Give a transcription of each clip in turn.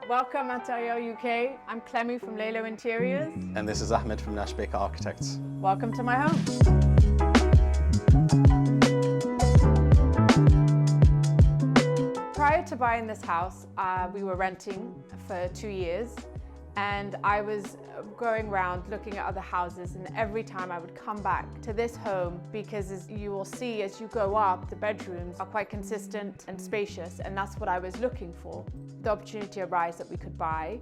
Welcome Intérieur UK. I'm Cleme from Lehlo Interiors. And this is Ahmed from Nash Baker Architects. Welcome to my home. Prior to buying this house, we were renting for 2 years, and I was going around looking at other houses, and every time I would come back to this home because, as you will see as you go up, the bedrooms are quite consistent and spacious, and that's what I was looking for. The opportunity arose that we could buy,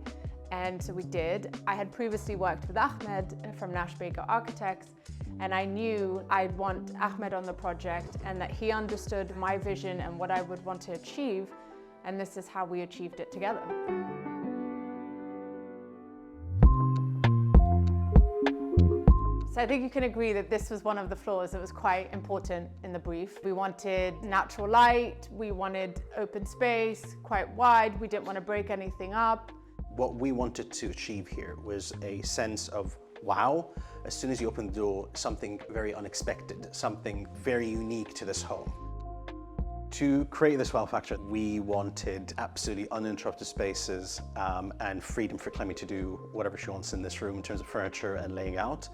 and so we did. I had previously worked with Ahmed from Nash Baker Architects, and I knew I'd want Ahmed on the project and that he understood my vision and what I would want to achieve, and this is how we achieved it together. So I think you can agree that this was one of the flaws that was quite important in the brief. We wanted natural light, we wanted open space, quite wide, we didn't want to break anything up. What we wanted to achieve here was a sense of wow. As soon as you open the door, something very unexpected, something very unique to this home. To create this wow factor, we wanted absolutely uninterrupted spaces and freedom for Cleme to do whatever she wants in this room in terms of furniture and laying out.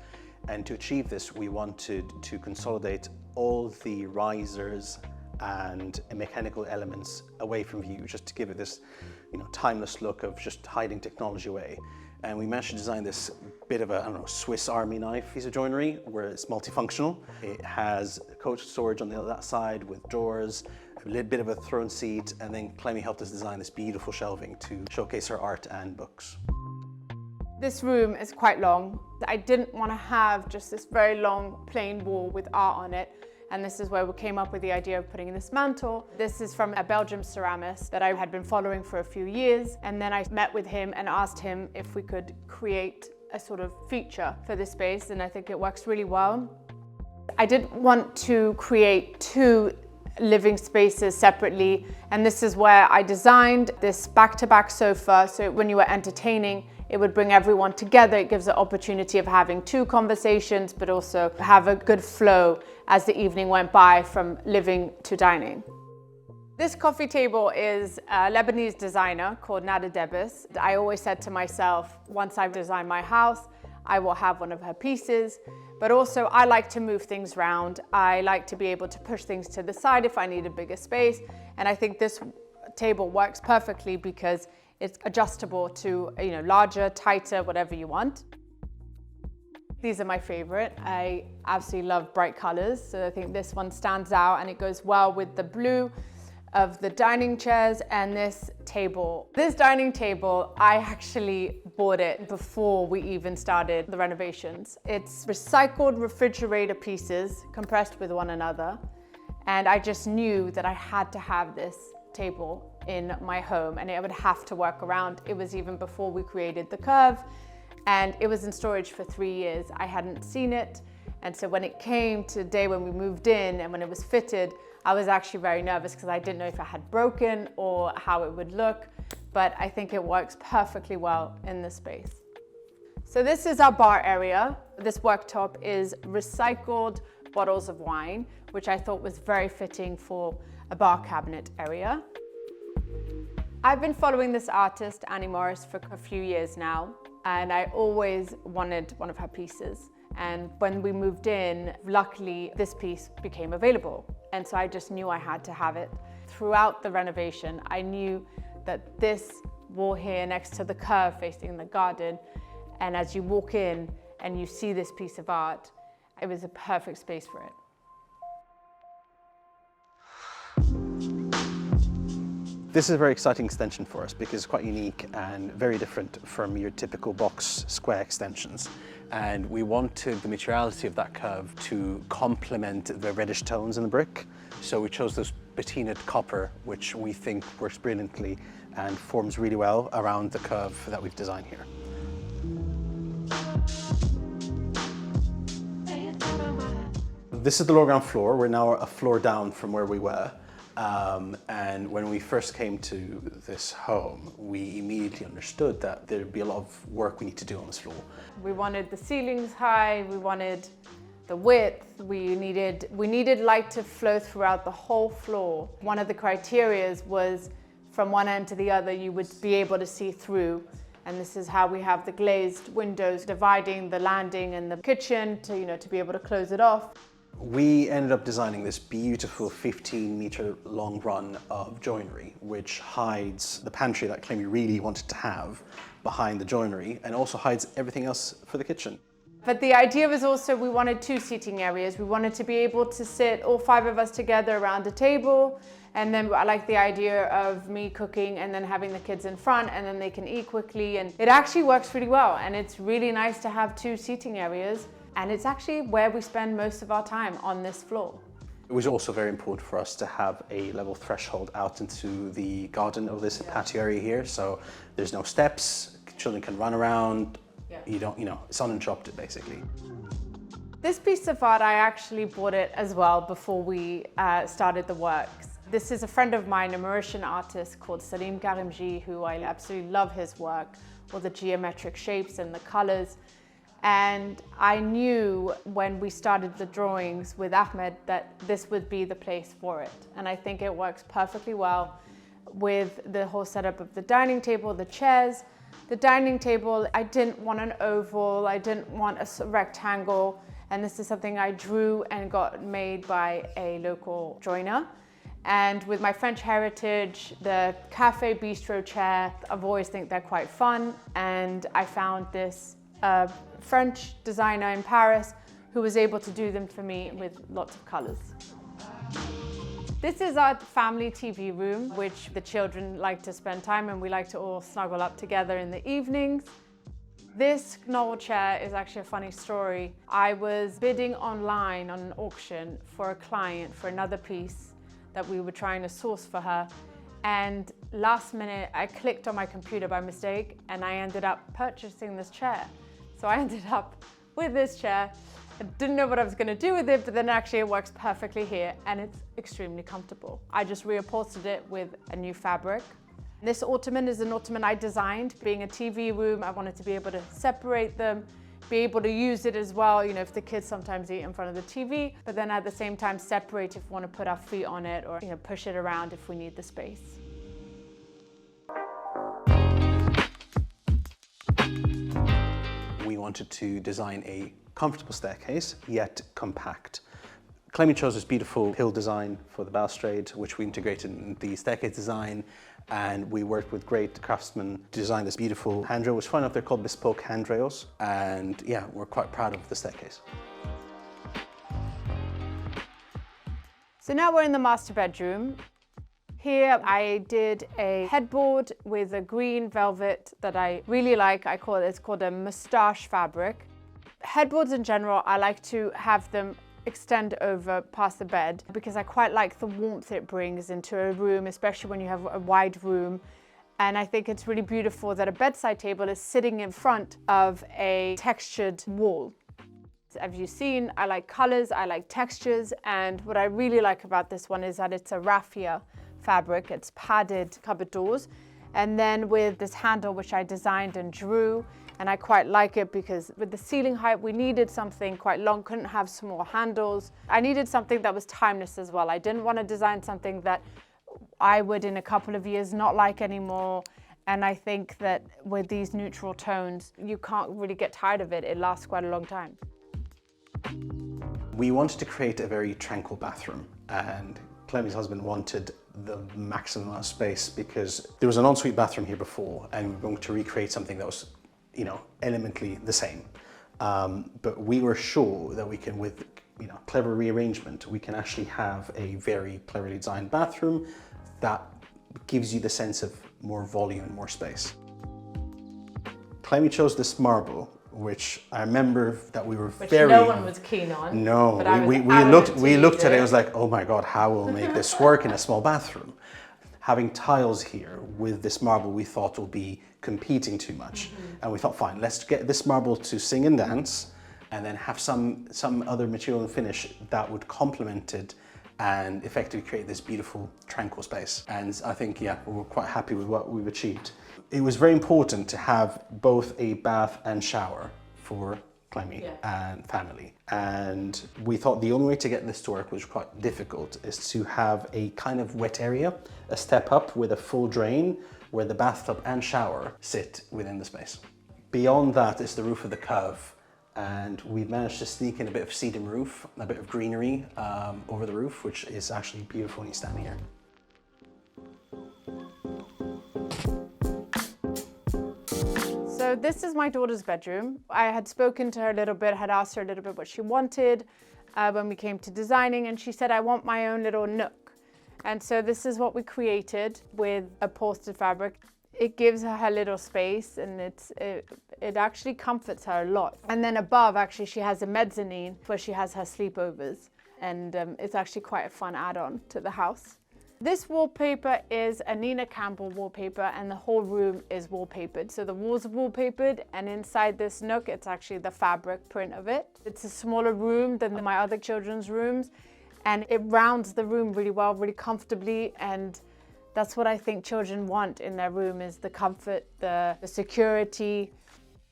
And to achieve this, we wanted to consolidate all the risers and mechanical elements away from view, just to give it this, timeless look of just hiding technology away. And we managed to design this bit of a, Swiss Army knife piece of joinery where it's multifunctional. It has coach storage on that side with drawers, a little bit of a throne seat, and then Cleme helped us design this beautiful shelving to showcase her art and books. This room is quite long. I didn't want to have just this very long plain wall with art on it, and this is where we came up with the idea of putting in this mantle. This is from a Belgian ceramist that I had been following for a few years, and then I met with him and asked him if we could create a sort of feature for this space, and I think it works really well. I didn't want to create two living spaces separately, and this is where I designed this back-to-back sofa, so when you were entertaining, it would bring everyone together. It gives the opportunity of having two conversations, but also have a good flow as the evening went by from living to dining. This coffee table is a Lebanese designer called Nada Debis. I always said to myself, once I've designed my house, I will have one of her pieces. But also I like to move things around. I like to be able to push things to the side if I need a bigger space. And I think this table works perfectly because it's adjustable to, larger, tighter, whatever you want. These are my favorite. I absolutely love bright colors. So I think this one stands out and it goes well with the blue of the dining chairs and this table. This dining table, I actually bought it before we even started the renovations. It's recycled refrigerator pieces compressed with one another. And I just knew that I had to have this table in my home and it would have to work around. It was even before we created the curve, and it was in storage for 3 years. I hadn't seen it. And so when it came to the day when we moved in and when it was fitted, I was actually very nervous because I didn't know if it had broken or how it would look, but I think it works perfectly well in this space. So this is our bar area. This worktop is recycled bottles of wine, which I thought was very fitting for a bar cabinet area. I've been following this artist, Annie Morris, for a few years now, and I always wanted one of her pieces. And when we moved in, luckily this piece became available. And so I just knew I had to have it. Throughout the renovation, I knew that this wall here next to the curve facing the garden, and as you walk in and you see this piece of art, it was a perfect space for it. This is a very exciting extension for us because it's quite unique and very different from your typical box square extensions. And we wanted the materiality of that curve to complement the reddish tones in the brick. So we chose this patinaed copper, which we think works brilliantly and forms really well around the curve that we've designed here. This is the lower ground floor. We're now a floor down from where we were. And when we first came to this home, we immediately understood that there'd be a lot of work we need to do on this floor. We wanted the ceilings high, we wanted the width, we needed light to flow throughout the whole floor. One of the criteria was from one end to the other, you would be able to see through. And this is how we have the glazed windows dividing the landing and the kitchen to, to be able to close it off. We ended up designing this beautiful 15-meter long run of joinery, which hides the pantry that Cleme really wanted to have behind the joinery, and also hides everything else for the kitchen. But the idea was also we wanted 2 seating areas. We wanted to be able to sit all 5 of us together around a table. And then I like the idea of me cooking and then having the kids in front, and then they can eat quickly. And it actually works really well. And it's really nice to have 2 seating areas. And it's actually where we spend most of our time, on this floor. It was also very important for us to have a level threshold out into the garden of this patio area here. So there's no steps, children can run around. You don't, it's uninterrupted basically. This piece of art, I actually bought it as well before we started the works. This is a friend of mine, a Mauritian artist called Cleme de Grivel Sader, who I absolutely love his work, all the geometric shapes and the colors. And I knew when we started the drawings with Ahmed that this would be the place for it. And I think it works perfectly well with the whole setup of the dining table, the chairs. The dining table, I didn't want an oval, I didn't want a rectangle. And this is something I drew and got made by a local joiner. And with my French heritage, the cafe bistro chair, I've always think they're quite fun. And I found this French designer in Paris who was able to do them for me with lots of colors. This is our family TV room, which the children like to spend time and we like to all snuggle up together in the evenings. This knoll chair is actually a funny story. I was bidding online on an auction for a client for another piece that we were trying to source for her. And last minute, I clicked on my computer by mistake and I ended up purchasing this chair. So I ended up with this chair. I didn't know what I was going to do with it, but then actually it works perfectly here and it's extremely comfortable. I just reupholstered it with a new fabric. This ottoman is an ottoman I designed. Being a TV room, I wanted to be able to separate them, be able to use it as well, if the kids sometimes eat in front of the TV, but then at the same time separate if we want to put our feet on it or push it around if we need the space. We wanted to design a comfortable staircase, yet compact. Cleme chose this beautiful hill design for the balustrade, which we integrated in the staircase design, and we worked with great craftsmen to design this beautiful handrail, which funny enough they're called bespoke handrails, and yeah, we're quite proud of the staircase. So now we're in the master bedroom. Here I did a headboard with a green velvet that I really like. It's called a moustache fabric. Headboards in general, I like to have them extend over past the bed because I quite like the warmth it brings into a room, especially when you have a wide room. And I think it's really beautiful that a bedside table is sitting in front of a textured wall. As you've seen, I like colors, I like textures, and what I really like about this one is that it's a raffia fabric. It's padded cupboard doors, and then with this handle which I designed and drew, and I quite like it because with the ceiling height we needed something quite long, couldn't have small handles. I needed something that was timeless as well. I didn't want to design something that I would in a couple of years not like anymore, and I think that with these neutral tones you can't really get tired of it. It lasts quite a long time. We wanted to create a very tranquil bathroom, and Cleme's husband wanted the maximum amount of space because there was an ensuite bathroom here before and we were going to recreate something that was, elementally the same. But we were sure that we can, with clever rearrangement, we can actually have a very cleverly designed bathroom that gives you the sense of more volume and more space. Cleme chose this marble, which I remember that we were Which very... no one was keen on. No, but we looked at it and was like, oh my God, how will we make this work in a small bathroom? Having tiles here with this marble we thought would be competing too much. And we thought, fine, let's get this marble to sing and dance and then have some other material and finish that would complement it and effectively create this beautiful tranquil space. And I think, yeah, we were quite happy with what we've achieved. It was very important to have both a bath and shower for Cleme and family. And we thought the only way to get this to work, which was quite difficult, is to have a kind of wet area, a step up with a full drain where the bathtub and shower sit within the space. Beyond that is the roof of the curve. And we've managed to sneak in a bit of sedum roof, a bit of greenery over the roof, which is actually beautiful when you stand here. So this is my daughter's bedroom. I had spoken to her a little bit, had asked her a little bit what she wanted when we came to designing, and she said, I want my own little nook. And so this is what we created with upholstered fabric. It gives her little space, and it actually comforts her a lot. And then above, actually, she has a mezzanine where she has her sleepovers, and it's actually quite a fun add-on to the house. This wallpaper is a Nina Campbell wallpaper, and the whole room is wallpapered. So the walls are wallpapered, and inside this nook, it's actually the fabric print of it. It's a smaller room than my other children's rooms, and it rounds the room really well, really comfortably, and that's what I think children want in their room, is the comfort, the security.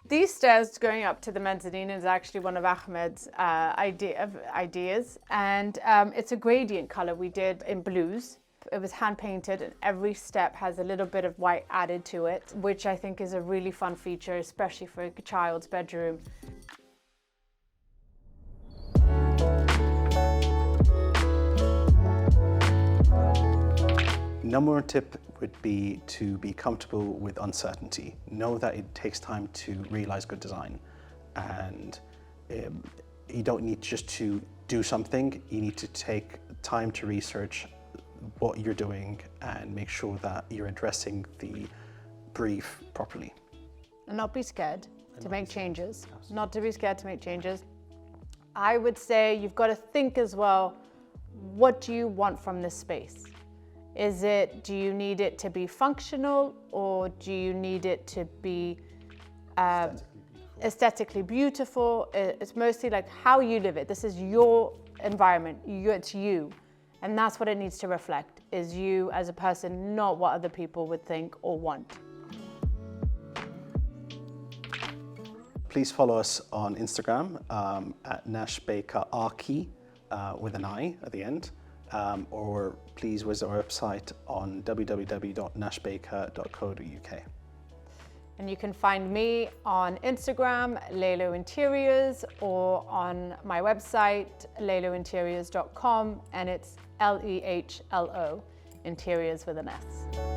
These stairs going up to the mezzanine is actually one of Ahmed's ideas, and it's a gradient color we did in blues. It was hand painted, and every step has a little bit of white added to it, which I think is a really fun feature, especially for a child's bedroom. Number one tip would be to be comfortable with uncertainty. Know that it takes time to realize good design, and you don't need just to do something. You need to take time to research what you're doing and make sure that you're addressing the brief properly. And not be scared to make changes. Not to be scared to make changes. I would say you've got to think as well, what do you want from this space? Do you need it to be functional, or do you need it to be aesthetically beautiful? It's mostly like how you live it. This is your environment, it's you. And that's what it needs to reflect, is you as a person, not what other people would think or want. Please follow us on Instagram at Nash Baker Architects with an I at the end. Or please visit our website on www.nashbaker.co.uk. And you can find me on Instagram, Lehlo Interiors, or on my website, lehlointeriors.com, and it's Lehlo, Interiors with an S.